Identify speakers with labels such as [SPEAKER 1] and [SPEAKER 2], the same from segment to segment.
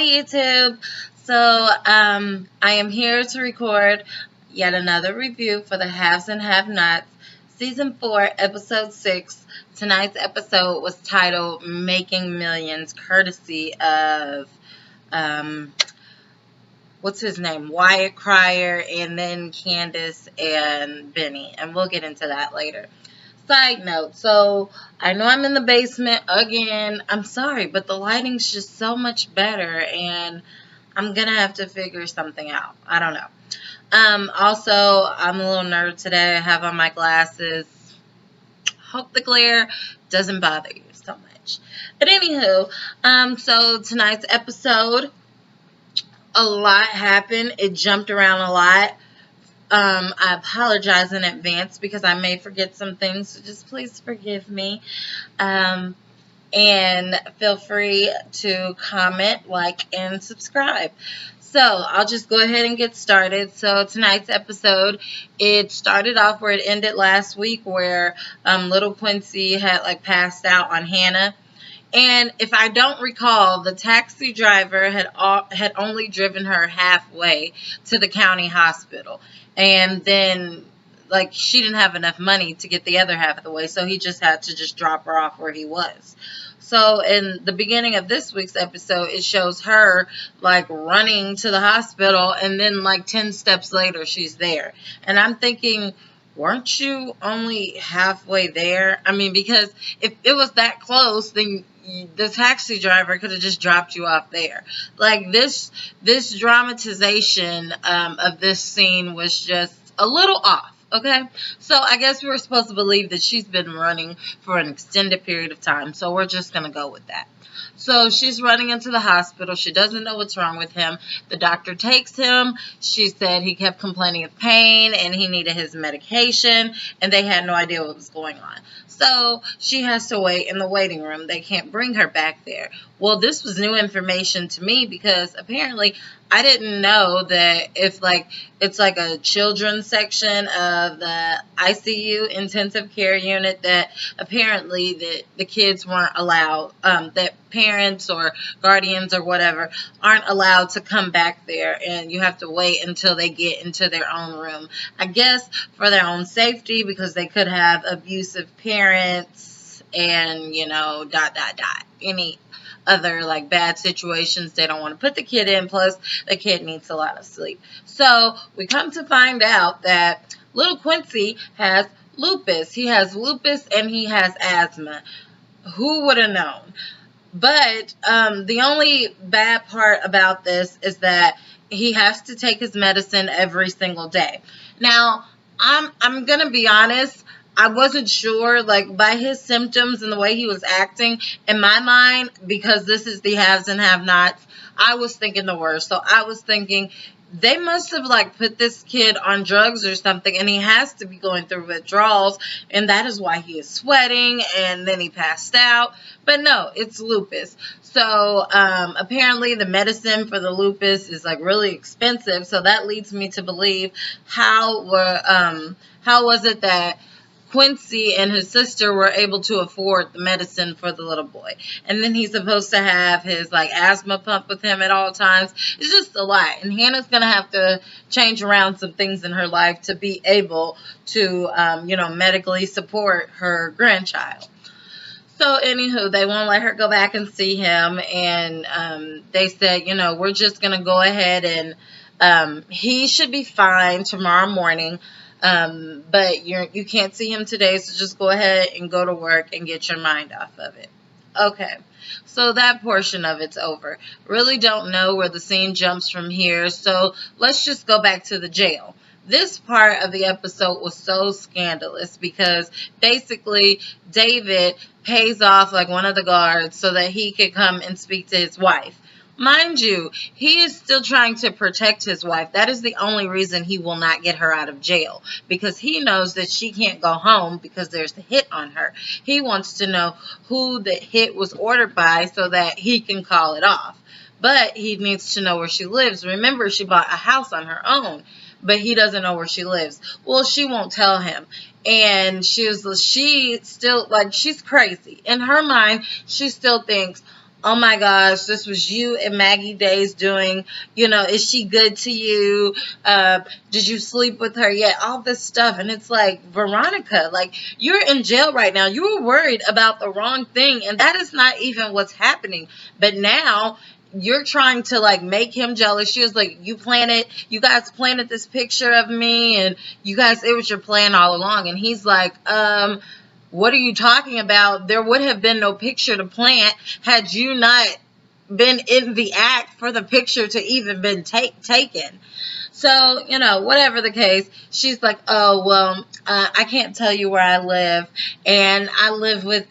[SPEAKER 1] YouTube. I am here to record yet another review for the Haves and Have-Nots, Season 4, Episode 6. Tonight's episode was titled Making Millions, courtesy of, um, what's his name? Wyatt Cryer, and then Candace and Benny. And we'll get into that later. Side note, so I know I'm in the basement again. I'm sorry, but the lighting's just so much better, and I'm gonna have to figure something out. I don't know. Also, I'm a little nerd today. I have on my glasses. Hope the glare doesn't bother you so much. But anywho, so tonight's episode, a lot happened. It jumped around a lot. I apologize in advance because I may forget some things, so just please forgive me. And feel free to comment, like, and subscribe. So I'll just go ahead and get started. So tonight's episode, it started off where it ended last week, where little Quincy had passed out on Hannah. And if I don't recall, the taxi driver had only driven her halfway to the county hospital. And then, she didn't have enough money to get the other half of the way, so he just had to just drop her off where he was. So in the beginning of this week's episode, it shows her, running to the hospital, and then, 10 steps later, she's there. And I'm thinking, weren't you only halfway there? I mean, because if it was that close, then the taxi driver could have just dropped you off there. This dramatization of this scene was just a little off. Okay, so I guess we're supposed to believe that she's been running for an extended period of time, so we're just going to go with that. So she's running into the hospital. She doesn't know what's wrong with him. The doctor takes him. She said he kept complaining of pain and he needed his medication, and they had no idea what was going on. So she has to wait in the waiting room. They can't bring her back there. Well, this was new information to me because apparently I didn't know that if it's a children's section of the ICU, intensive care unit, that apparently the kids weren't allowed, that parents or guardians or whatever aren't allowed to come back there, and you have to wait until they get into their own room. I guess for their own safety, because they could have abusive parents and, any other bad situations they don't want to put the kid in, plus the kid needs a lot of sleep. So we come to find out that little Quincy has lupus. He has lupus and he has asthma. Who would have known? But the only bad part about this is that he has to take his medicine every single day. Now, I'm going to be honest, I wasn't sure, by his symptoms and the way he was acting. In my mind, because this is the haves and have-nots, I was thinking the worst. So I was thinking they must have, put this kid on drugs or something, and he has to be going through withdrawals, and that is why he is sweating, and then he passed out. But no, it's lupus. So apparently the medicine for the lupus is, really expensive, so that leads me to believe how was it that Quincy and his sister were able to afford the medicine for the little boy. And then he's supposed to have his asthma pump with him at all times. It's just a lot. And Hannah's going to have to change around some things in her life to be able to, medically support her grandchild. So anywho, they won't let her go back and see him. And they said, we're just going to go ahead and he should be fine tomorrow morning. But you can't see him today, so just go ahead and go to work and get your mind off of it. Okay, so that portion of it's over. Really don't know where the scene jumps from here, so let's just go back to the jail. This part of the episode was so scandalous because basically David pays off one of the guards so that he could come and speak to his wife. Mind you, he is still trying to protect his wife. That is the only reason he will not get her out of jail, because he knows that she can't go home because there's a hit on her. He wants to know who the hit was ordered by so that he can call it off. But he needs to know where she lives. Remember, she bought a house on her own, but he doesn't know where she lives. Well, she won't tell him. And she still, she's crazy. In her mind, she still thinks, oh my gosh, this was you and Maggie Day's doing, is she good to you? Did you sleep with her yet? All this stuff. And it's like, Veronica, like, you're in jail right now. You were worried about the wrong thing, and that is not even what's happening. But now you're trying to like make him jealous. She was like, you guys planted this picture of me, and it was your plan all along. And he's like, what are you talking about? There would have been no picture to plant had you not been in the act for the picture to even been taken. So, whatever the case, she's like, oh, well, I can't tell you where I live. And I live with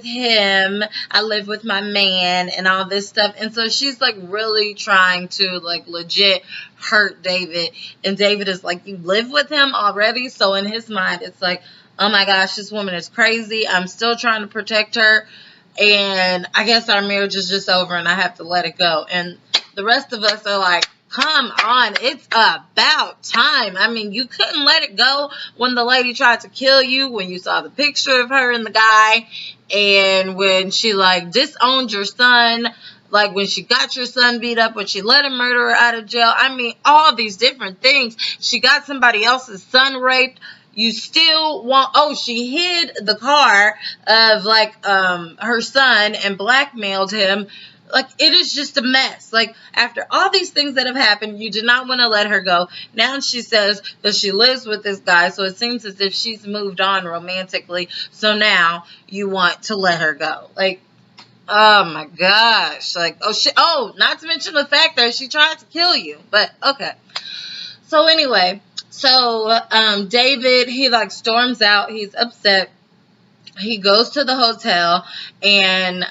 [SPEAKER 1] him. I live with my man and all this stuff. And so she's like really trying to like legit hurt David. And David is like, you live with him already? So in his mind, it's like, oh my gosh, this woman is crazy. I'm still trying to protect her. And I guess our marriage is just over and I have to let it go. And the rest of us are like, come on, it's about time. I mean, you couldn't let it go when the lady tried to kill you, when you saw the picture of her and the guy, and when she like disowned your son, like when she got your son beat up, when she let a murderer out of jail. I mean, all these different things. She got somebody else's son raped. You still want, she hid the car of like her son and blackmailed him. Like, it is just a mess. Like, after all these things that have happened, you did not want to let her go. Now she says that she lives with this guy, so it seems as if she's moved on romantically. So now you want to let her go. Like, oh my gosh. Like, not to mention the fact that she tried to kill you. But, okay. So anyway, David, he like storms out. He's upset. He goes to the hotel, and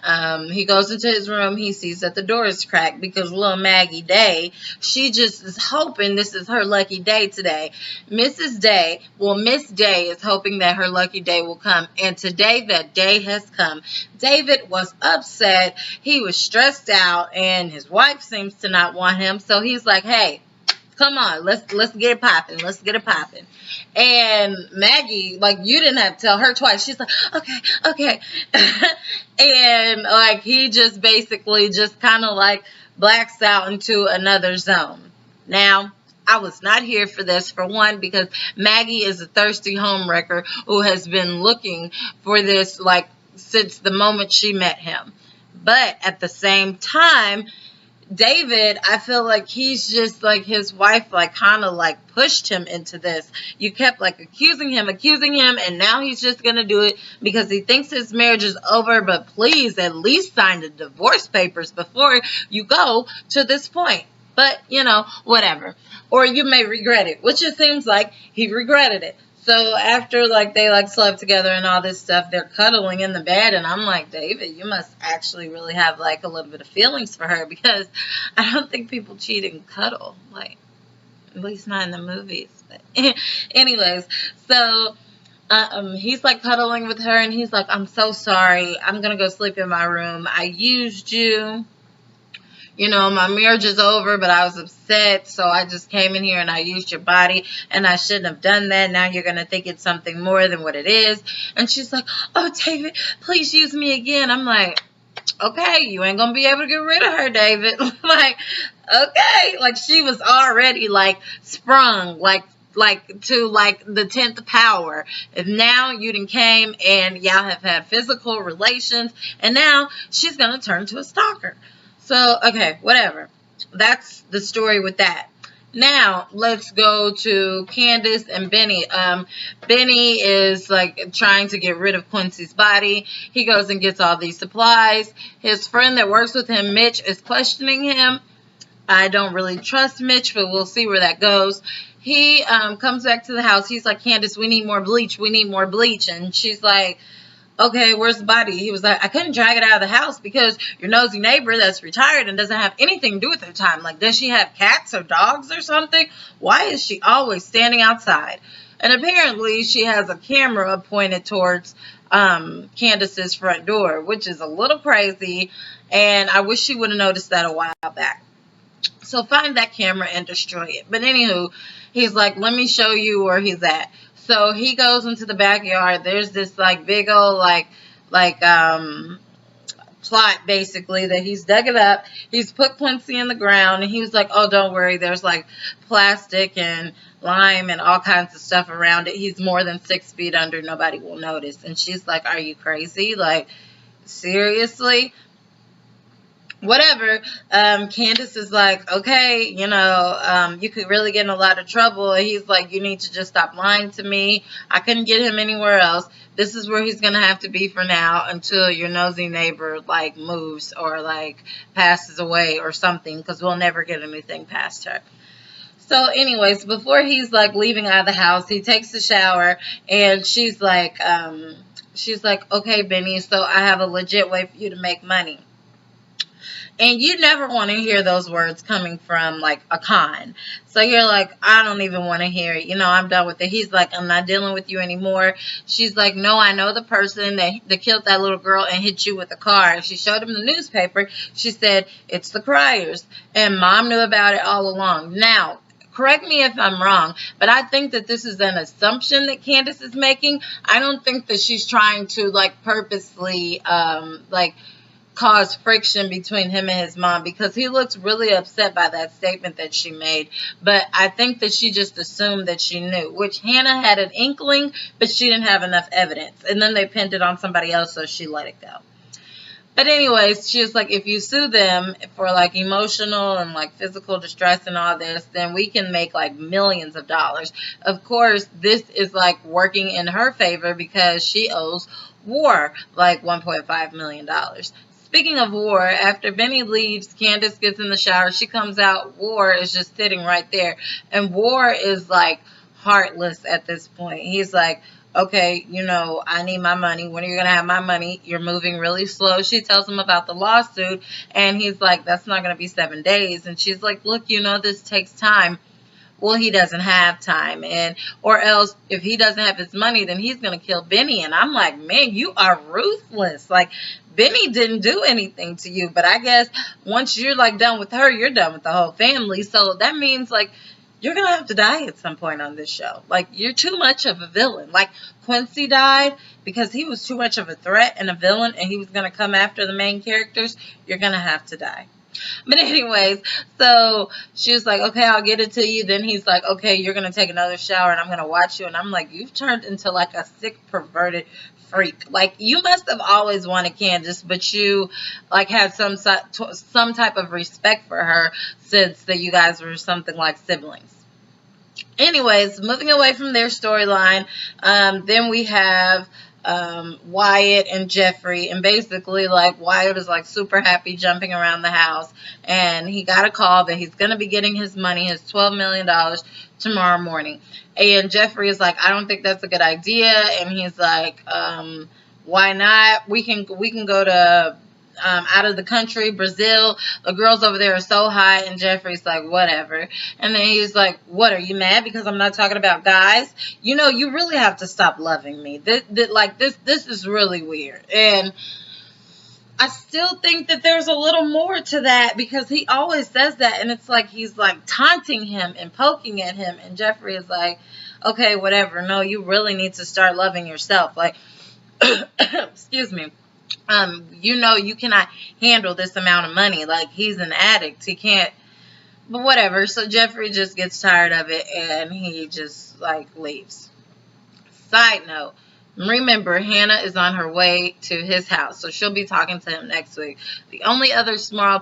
[SPEAKER 1] he goes into his room. He sees that the door is cracked because little Maggie Day, she just is hoping this is her lucky day today. Miss Day is hoping that her lucky day will come, and today that day has come. David was upset. He was stressed out, and his wife seems to not want him, so he's like, hey, come on, let's get it popping. Let's get it popping. And Maggie, like, you didn't have to tell her twice. She's like, okay. And like, he just basically just kind of like blacks out into another zone. Now, I was not here for this, for one, because Maggie is a thirsty homewrecker who has been looking for this like since the moment she met him. But at the same time, David, I feel like he's just like, his wife like kind of like pushed him into this. You kept like accusing him, and now he's just gonna do it because he thinks his marriage is over. But please at least sign the divorce papers before you go to this point. But whatever. Or you may regret it, which it seems like he regretted it. So after like they like slept together and all this stuff, they're cuddling in the bed, and I'm like, David, you must actually really have like a little bit of feelings for her, because I don't think people cheat and cuddle, like at least not in the movies. But anyways, so he's like cuddling with her, and he's like, I'm so sorry. I'm gonna go sleep in my room. I used you. My marriage is over, but I was upset, so I just came in here and I used your body, and I shouldn't have done that. Now you're going to think it's something more than what it is. And she's like, oh, David, please use me again. I'm like, okay, you ain't going to be able to get rid of her, David. Like, okay. Like, she was already, like, sprung, like to like the 10th power. And now you done came and y'all have had physical relations, and now she's going to turn to a stalker. So, okay, whatever. That's the story with that. Now, let's go to Candace and Benny. Benny is, like, trying to get rid of Quincy's body. He goes and gets all these supplies. His friend that works with him, Mitch, is questioning him. I don't really trust Mitch, but we'll see where that goes. He comes back to the house. He's like, Candace, we need more bleach. We need more bleach. And she's like, okay, where's the body? He was like, I couldn't drag it out of the house because your nosy neighbor that's retired and doesn't have anything to do with her time. Like, does she have cats or dogs or something? Why is she always standing outside? And apparently she has a camera pointed towards Candace's front door, which is a little crazy. And I wish she would have noticed that a while back. So find that camera and destroy it. But anywho, he's like, let me show you where he's at. So he goes into the backyard. There's this like big old like plot, basically, that he's dug it up. He's put Quincy in the ground, and he was like, oh, don't worry, there's like plastic and lime and all kinds of stuff around it. He's more than 6 feet under. Nobody will notice. And she's like, are you crazy? Like, seriously? Whatever. Candace is like, okay, you could really get in a lot of trouble. And he's like, you need to just stop lying to me. I couldn't get him anywhere else. This is where he's going to have to be for now until your nosy neighbor, like, moves or, like, passes away or something, because we'll never get anything past her. So anyways, before he's, like, leaving out of the house, he takes a shower, and she's like, okay, Benny, so I have a legit way for you to make money. And you never want to hear those words coming from, like, a con. So you're like, I don't even want to hear it. I'm done with it. He's like, I'm not dealing with you anymore. She's like, no, I know the person that killed that little girl and hit you with a car. And she showed him the newspaper. She said, it's the Cryers. And Mom knew about it all along. Now, correct me if I'm wrong, but I think that this is an assumption that Candace is making. I don't think that she's trying to, like, purposely, cause friction between him and his mom, because he looks really upset by that statement that she made. But I think that she just assumed that she knew, which Hannah had an inkling, but she didn't have enough evidence. And then they pinned it on somebody else, so she let it go. But anyways, she was like, if you sue them for, like, emotional and, like, physical distress and all this, then we can make, like, millions of dollars. Of course, this is, like, working in her favor because she owes War, like, $1.5 million. Speaking of War, after Benny leaves, Candace gets in the shower. She comes out. War is just sitting right there. And War is, like, heartless at this point. He's like, okay, I need my money. When are you going to have my money? You're moving really slow. She tells him about the lawsuit. And he's like, that's not going to be 7 days. And she's like, look, this takes time. Well, he doesn't have time, or else if he doesn't have his money, then he's going to kill Benny. And I'm like, man, you are ruthless. Like, Benny didn't do anything to you, but I guess once you're, like, done with her, you're done with the whole family. So that means, like, you're going to have to die at some point on this show. Like, you're too much of a villain. Like, Quincy died because he was too much of a threat and a villain, and he was going to come after the main characters. You're going to have to die. But anyways, so she was like, okay, I'll get it to you. Then he's like, okay, you're going to take another shower and I'm going to watch you. And I'm like, you've turned into, like, a sick, perverted freak. Like, you must have always wanted Candace, but you, like, had some type of respect for her since that you guys were something like siblings. Anyways, moving away from their storyline, then we have Wyatt and Jeffrey, and basically, like, Wyatt is, like, super happy jumping around the house, and he got a call that he's going to be getting his money, his $12 million, tomorrow morning. And Jeffrey is like, I don't think that's a good idea. And he's like, why not? We can go to out of the country, Brazil. The girls over there are so high. And Jeffrey's like, whatever. And then he's like, what, are you mad because I'm not talking about guys? You really have to stop loving me. This is really weird. And I still think that there's a little more to that, because he always says that, and it's like he's, like, taunting him and poking at him, and Jeffrey is like, okay, whatever. No, you really need to start loving yourself. Like, excuse me. You cannot handle this amount of money. Like, he's an addict. He can't, but whatever. So Jeffrey just gets tired of it, and he just, like, leaves. Side note. Remember, Hannah is on her way to his house, so she'll be talking to him next week. The only other small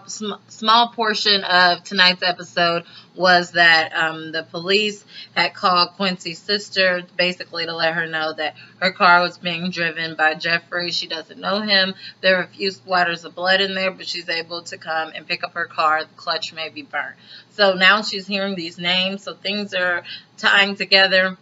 [SPEAKER 1] portion of tonight's episode was that the police had called Quincy's sister, basically to let her know that her car was being driven by Jeffrey. She doesn't know him. There are a few splatters of blood in there, but she's able to come and pick up her car. The clutch may be burnt. So now she's hearing these names, so things are tying together.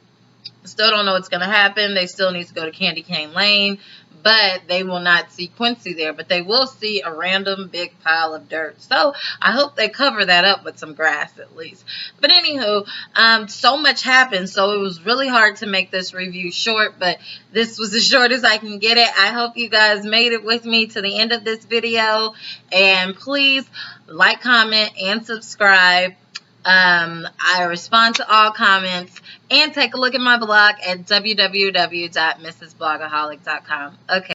[SPEAKER 1] Still don't know what's going to happen. They still need to go to Candy Cane Lane, but they will not see Quincy there. But they will see a random big pile of dirt. So I hope they cover that up with some grass at least. But anywho, so much happened, so it was really hard to make this review short, but this was as short as I can get it. I hope you guys made it with me to the end of this video. And please like, comment, and subscribe. I respond to all comments, and take a look at my blog at www.mrsblogaholic.com. Okay.